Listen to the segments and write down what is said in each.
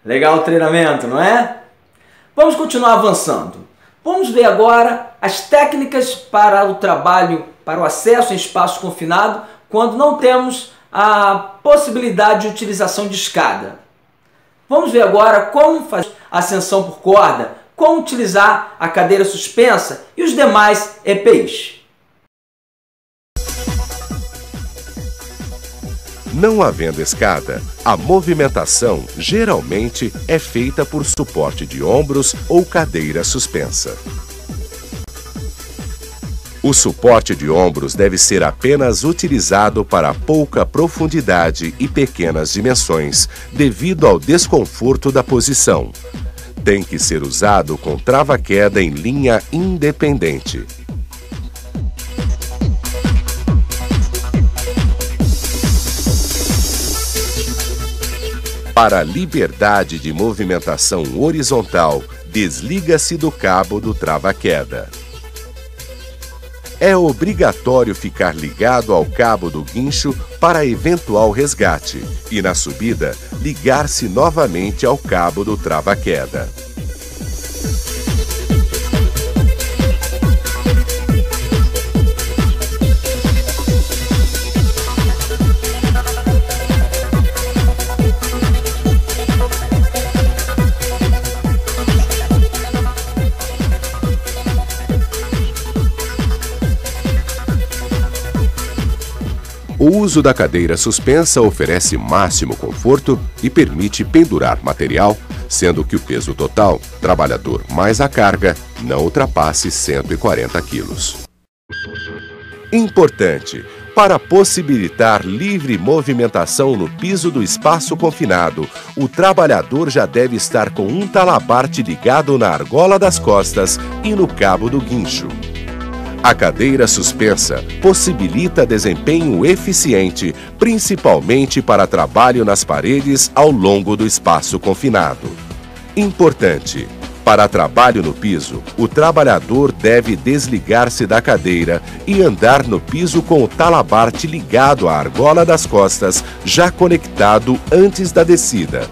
Legal o treinamento, não é? Vamos continuar avançando. Vamos ver agora as técnicas para o trabalho, para o acesso em espaço confinado, quando não temos a possibilidade de utilização de escada. Vamos ver agora como fazer ascensão por corda, como utilizar a cadeira suspensa e os demais EPIs. Não havendo escada, a movimentação geralmente é feita por suporte de ombros ou cadeira suspensa. O suporte de ombros deve ser apenas utilizado para pouca profundidade e pequenas dimensões, devido ao desconforto da posição. Tem que ser usado com trava-queda em linha independente. Para a liberdade de movimentação horizontal, desliga-se do cabo do trava-queda. É obrigatório ficar ligado ao cabo do guincho para eventual resgate e, na subida, ligar-se novamente ao cabo do trava-queda. O uso da cadeira suspensa oferece máximo conforto e permite pendurar material, sendo que o peso total, trabalhador mais a carga, não ultrapasse 140 kg. Importante! Para possibilitar livre movimentação no piso do espaço confinado, o trabalhador já deve estar com um talabarte ligado na argola das costas e no cabo do guincho. A cadeira suspensa possibilita desempenho eficiente, principalmente para trabalho nas paredes ao longo do espaço confinado. Importante: para trabalho no piso, o trabalhador deve desligar-se da cadeira e andar no piso com o talabarte ligado à argola das costas, já conectado antes da descida.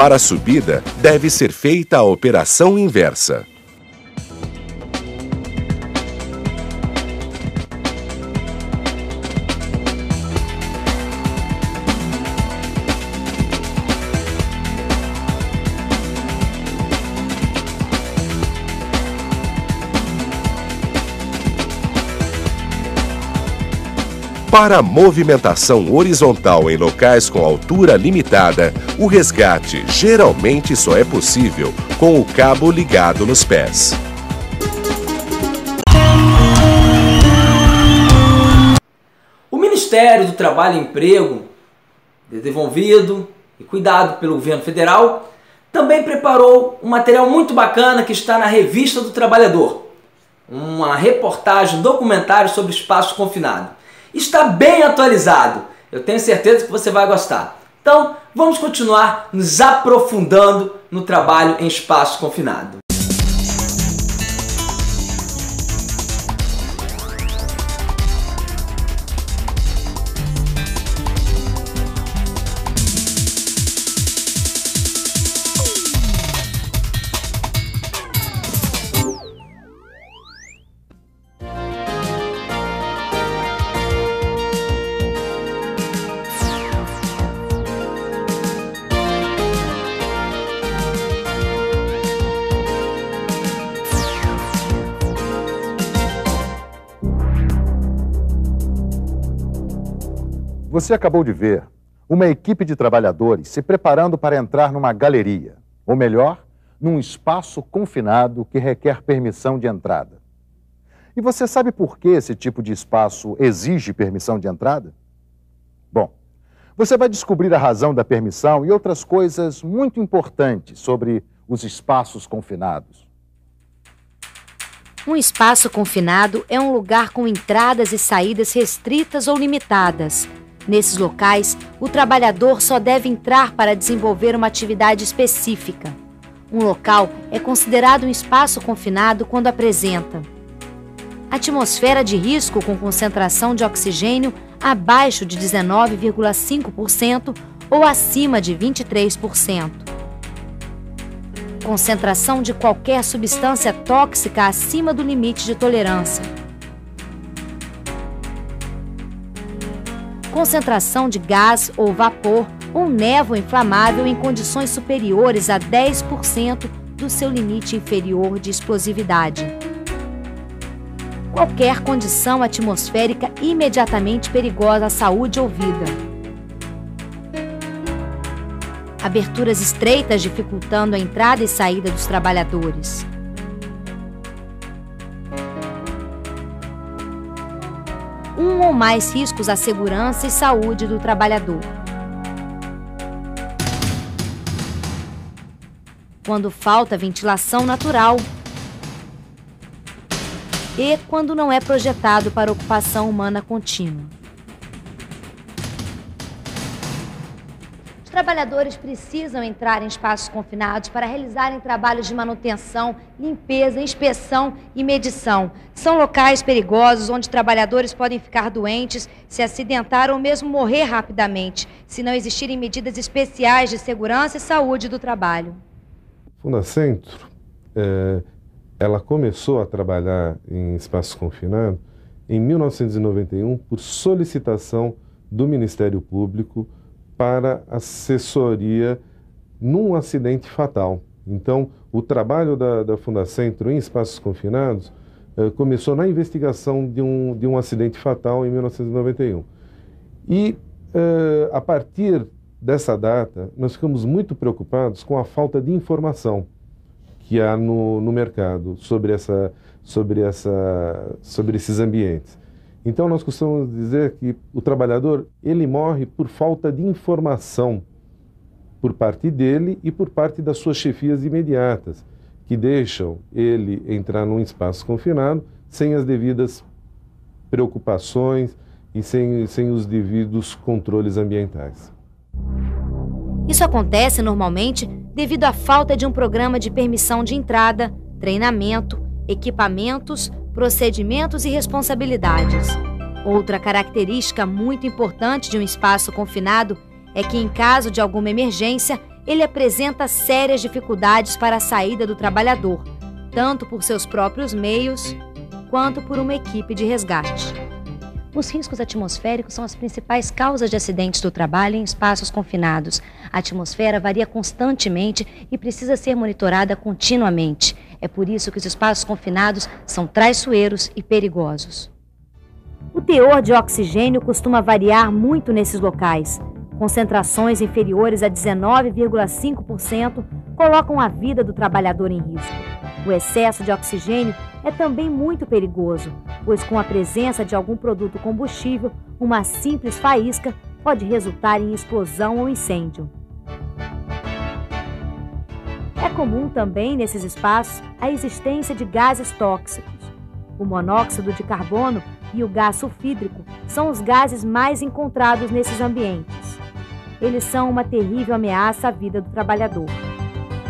Para a subida, deve ser feita a operação inversa. Para a movimentação horizontal em locais com altura limitada, o resgate geralmente só é possível com o cabo ligado nos pés. O Ministério do Trabalho e Emprego, desenvolvido e cuidado pelo governo federal, também preparou um material muito bacana que está na Revista do Trabalhador. Uma reportagem, um documentário sobre espaço confinado. Está bem atualizado. Eu tenho certeza que você vai gostar. Então, vamos continuar nos aprofundando no trabalho em espaço confinado. Você acabou de ver uma equipe de trabalhadores se preparando para entrar numa galeria, ou melhor, num espaço confinado que requer permissão de entrada. E você sabe por que esse tipo de espaço exige permissão de entrada? Bom, você vai descobrir a razão da permissão e outras coisas muito importantes sobre os espaços confinados. Um espaço confinado é um lugar com entradas e saídas restritas ou limitadas. Nesses locais, o trabalhador só deve entrar para desenvolver uma atividade específica. Um local é considerado um espaço confinado quando apresenta Atmosfera de risco com concentração de oxigênio abaixo de 19,5% ou acima de 23%. Concentração de qualquer substância tóxica acima do limite de tolerância. Concentração de gás ou vapor ou névoa inflamável em condições superiores a 10% do seu limite inferior de explosividade. Qualquer condição atmosférica imediatamente perigosa à saúde ou vida. Aberturas estreitas dificultando a entrada e saída dos trabalhadores. Um ou mais riscos à segurança e saúde do trabalhador. Quando falta ventilação natural. E quando não é projetado para ocupação humana contínua. Os trabalhadores precisam entrar em espaços confinados para realizarem trabalhos de manutenção, limpeza, inspeção e medição. São locais perigosos onde trabalhadores podem ficar doentes, se acidentar ou mesmo morrer rapidamente, se não existirem medidas especiais de segurança e saúde do trabalho. Fundacentro, ela começou a trabalhar em espaços confinados em 1991 por solicitação do Ministério Público para assessoria num acidente fatal. Então, o trabalho da Fundacentro em espaços confinados começou na investigação de um acidente fatal em 1991. E, a partir dessa data, nós ficamos muito preocupados com a falta de informação que há no mercado sobre esses ambientes. Então, nós costumamos dizer que o trabalhador, ele morre por falta de informação por parte dele e por parte das suas chefias imediatas, que deixam ele entrar num espaço confinado sem as devidas preocupações e sem os devidos controles ambientais. Isso acontece normalmente devido à falta de um programa de permissão de entrada, treinamento, equipamentos, procedimentos e responsabilidades. Outra característica muito importante de um espaço confinado é que, em caso de alguma emergência, ele apresenta sérias dificuldades para a saída do trabalhador, tanto por seus próprios meios, quanto por uma equipe de resgate. Os riscos atmosféricos são as principais causas de acidentes do trabalho em espaços confinados. A atmosfera varia constantemente e precisa ser monitorada continuamente. É por isso que os espaços confinados são traiçoeiros e perigosos. O teor de oxigênio costuma variar muito nesses locais. Concentrações inferiores a 19,5% colocam a vida do trabalhador em risco. O excesso de oxigênio é também muito perigoso, pois com a presença de algum produto combustível, uma simples faísca pode resultar em explosão ou incêndio. É comum também nesses espaços a existência de gases tóxicos. O monóxido de carbono e o gás sulfídrico são os gases mais encontrados nesses ambientes. Eles são uma terrível ameaça à vida do trabalhador.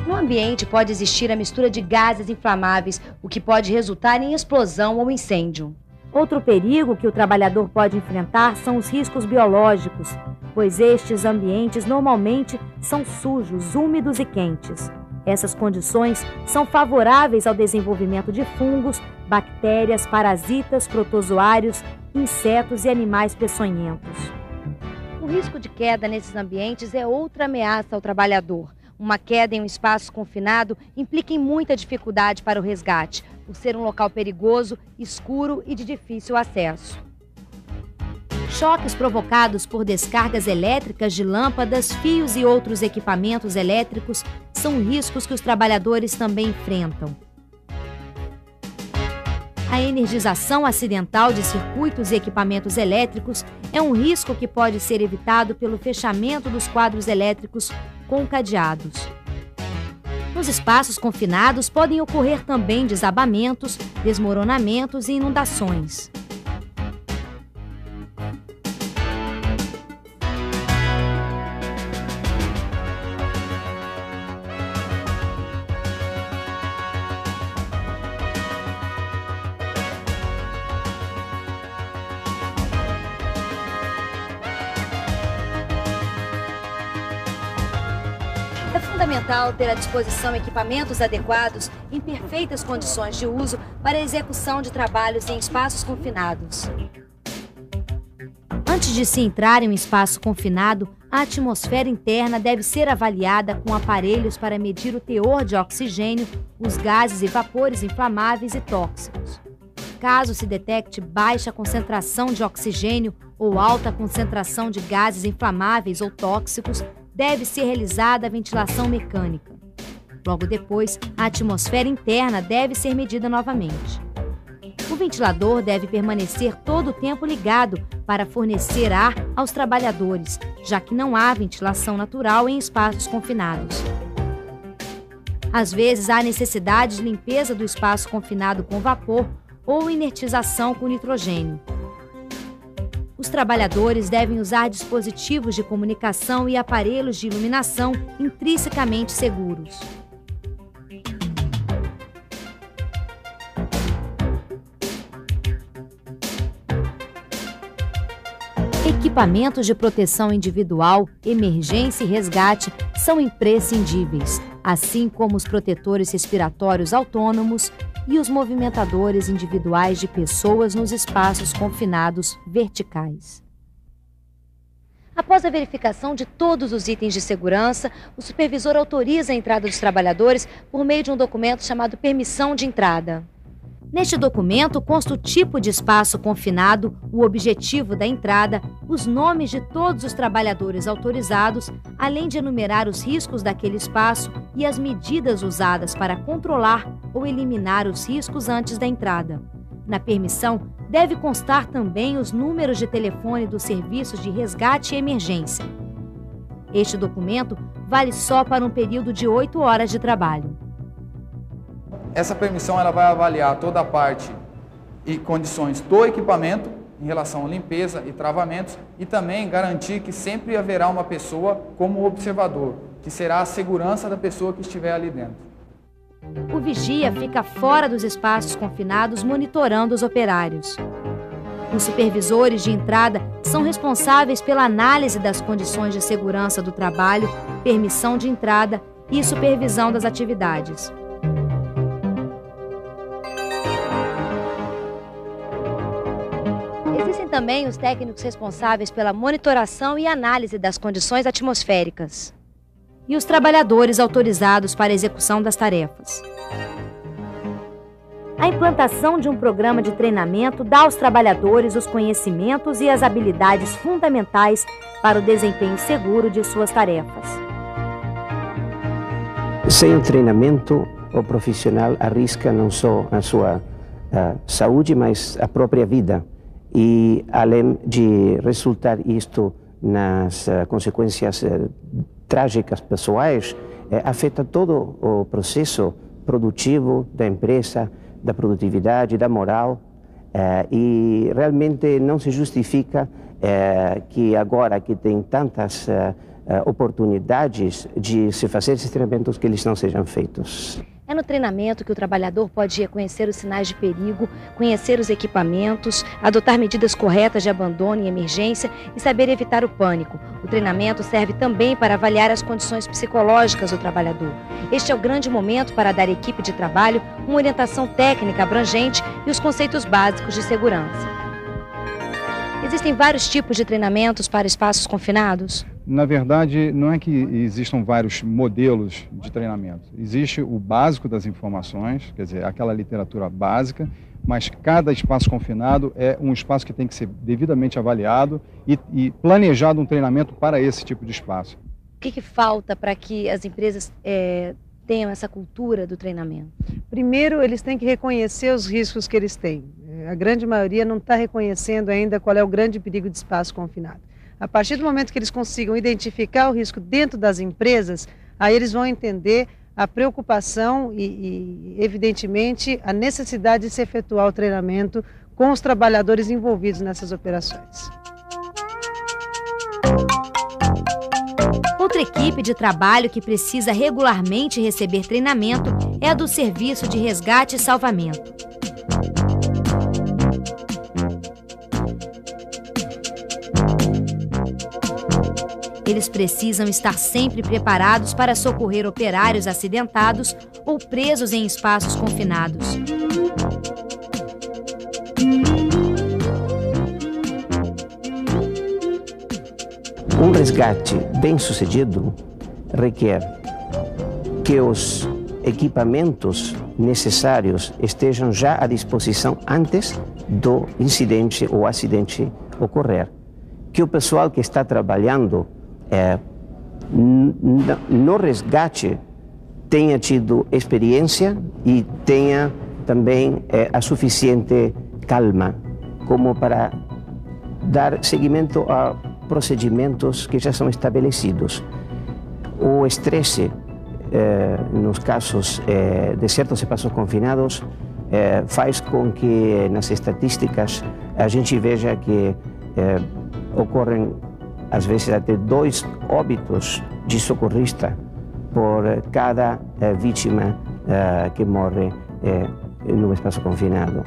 No ambiente pode existir a mistura de gases inflamáveis, o que pode resultar em explosão ou incêndio. Outro perigo que o trabalhador pode enfrentar são os riscos biológicos, pois estes ambientes normalmente são sujos, úmidos e quentes. Essas condições são favoráveis ao desenvolvimento de fungos, bactérias, parasitas, protozoários, insetos e animais peçonhentos. O risco de queda nesses ambientes é outra ameaça ao trabalhador. Uma queda em um espaço confinado implica em muita dificuldade para o resgate, por ser um local perigoso, escuro e de difícil acesso. Choques provocados por descargas elétricas de lâmpadas, fios e outros equipamentos elétricos são riscos que os trabalhadores também enfrentam. A energização acidental de circuitos e equipamentos elétricos é um risco que pode ser evitado pelo fechamento dos quadros elétricos com cadeados. Nos espaços confinados podem ocorrer também desabamentos, desmoronamentos e inundações. fundamental ter à disposição equipamentos adequados em perfeitas condições de uso para a execução de trabalhos em espaços confinados. Antes de se entrar em um espaço confinado, a atmosfera interna deve ser avaliada com aparelhos para medir o teor de oxigênio, os gases e vapores inflamáveis e tóxicos. Caso se detecte baixa concentração de oxigênio ou alta concentração de gases inflamáveis ou tóxicos, deve ser realizada a ventilação mecânica. Logo depois, a atmosfera interna deve ser medida novamente. O ventilador deve permanecer todo o tempo ligado para fornecer ar aos trabalhadores, já que não há ventilação natural em espaços confinados. Às vezes, há necessidade de limpeza do espaço confinado com vapor ou inertização com nitrogênio. Os trabalhadores devem usar dispositivos de comunicação e aparelhos de iluminação intrinsecamente seguros. Equipamentos de proteção individual, emergência e resgate são imprescindíveis, assim como os protetores respiratórios autônomos e os movimentadores individuais de pessoas nos espaços confinados verticais. Após a verificação de todos os itens de segurança, o supervisor autoriza a entrada dos trabalhadores por meio de um documento chamado Permissão de Entrada. Neste documento consta o tipo de espaço confinado, o objetivo da entrada, os nomes de todos os trabalhadores autorizados, além de enumerar os riscos daquele espaço e as medidas usadas para controlar ou eliminar os riscos antes da entrada. Na permissão, deve constar também os números de telefone dos serviços de resgate e emergência. Este documento vale só para um período de 8 horas de trabalho. Essa permissão ela vai avaliar toda a parte e condições do equipamento em relação à limpeza e travamentos e também garantir que sempre haverá uma pessoa como observador, que será a segurança da pessoa que estiver ali dentro. O vigia fica fora dos espaços confinados monitorando os operários. Os supervisores de entrada são responsáveis pela análise das condições de segurança do trabalho, permissão de entrada e supervisão das atividades. Existem também os técnicos responsáveis pela monitoração e análise das condições atmosféricas e os trabalhadores autorizados para a execução das tarefas. A implantação de um programa de treinamento dá aos trabalhadores os conhecimentos e as habilidades fundamentais para o desempenho seguro de suas tarefas. Sem o treinamento, o profissional arrisca não só a sua saúde, mas a própria vida. E, além de resultar isto nas consequências trágicas pessoais, afeta todo o processo produtivo da empresa, da produtividade, da moral, e realmente não se justifica que agora que tem tantas oportunidades de se fazer esses treinamentos que eles não sejam feitos. É no treinamento que o trabalhador pode reconhecer os sinais de perigo, conhecer os equipamentos, adotar medidas corretas de abandono e emergência e saber evitar o pânico. O treinamento serve também para avaliar as condições psicológicas do trabalhador. Este é o grande momento para dar à equipe de trabalho uma orientação técnica abrangente e os conceitos básicos de segurança. Existem vários tipos de treinamentos para espaços confinados? Na verdade, não é que existam vários modelos de treinamento. Existe o básico das informações, quer dizer, aquela literatura básica, mas cada espaço confinado é um espaço que tem que ser devidamente avaliado e planejado um treinamento para esse tipo de espaço. O que falta para que as empresas tenham essa cultura do treinamento? Primeiro, eles têm que reconhecer os riscos que eles têm. A grande maioria não está reconhecendo ainda qual é o grande perigo de espaço confinado. A partir do momento que eles consigam identificar o risco dentro das empresas, aí eles vão entender a preocupação e evidentemente, a necessidade de se efetuar o treinamento com os trabalhadores envolvidos nessas operações. Outra equipe de trabalho que precisa regularmente receber treinamento é a do Serviço de Resgate e Salvamento. Eles precisam estar sempre preparados para socorrer operários acidentados ou presos em espaços confinados. Um resgate bem-sucedido requer que os equipamentos necessários estejam já à disposição antes do incidente ou acidente ocorrer. Que o pessoal que está trabalhando no resgate tenha tido experiência e tenha também a suficiente calma como para dar seguimento a procedimentos que já são estabelecidos. O estresse, nos casos de certos espaços confinados, faz com que nas estatísticas a gente veja que ocorrem às vezes até 2 óbitos de socorrista por cada vítima que morre no espaço confinado.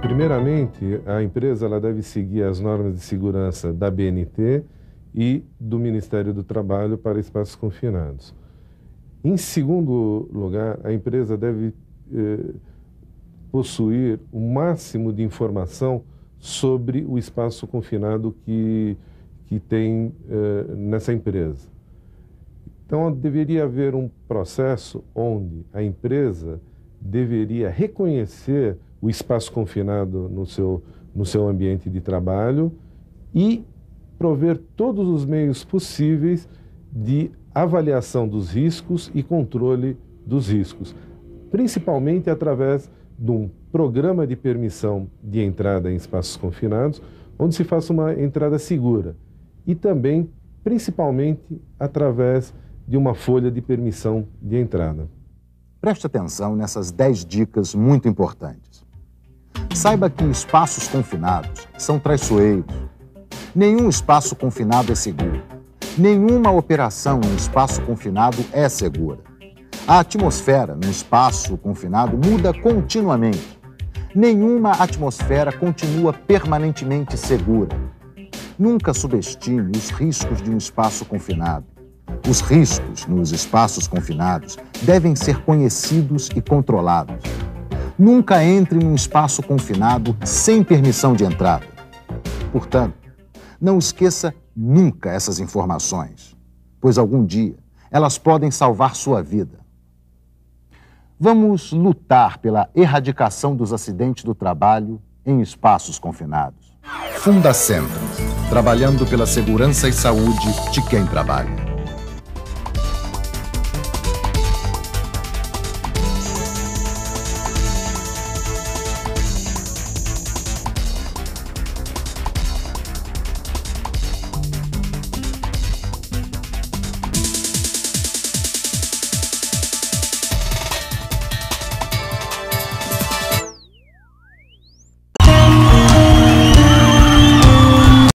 Primeiramente, a empresa ela deve seguir as normas de segurança da BNT e do Ministério do Trabalho para espaços confinados. Em segundo lugar, a empresa deve possuir o máximo de informação sobre o espaço confinado que tem nessa empresa. Então, deveria haver um processo onde a empresa deveria reconhecer o espaço confinado no seu ambiente de trabalho e prover todos os meios possíveis de avaliação dos riscos e controle dos riscos, principalmente através de um programa de permissão de entrada em espaços confinados, onde se faça uma entrada segura e também, principalmente, através de uma folha de permissão de entrada. Preste atenção nessas 10 dicas muito importantes. Saiba que espaços confinados são traiçoeiros. Nenhum espaço confinado é seguro. Nenhuma operação em espaço confinado é segura. A atmosfera no espaço confinado muda continuamente. Nenhuma atmosfera continua permanentemente segura. Nunca subestime os riscos de um espaço confinado. Os riscos nos espaços confinados devem ser conhecidos e controlados. Nunca entre num espaço confinado sem permissão de entrada. Portanto, não esqueça nunca essas informações, pois algum dia elas podem salvar sua vida. Vamos lutar pela erradicação dos acidentes do trabalho em espaços confinados. Fundacentro, trabalhando pela segurança e saúde de quem trabalha.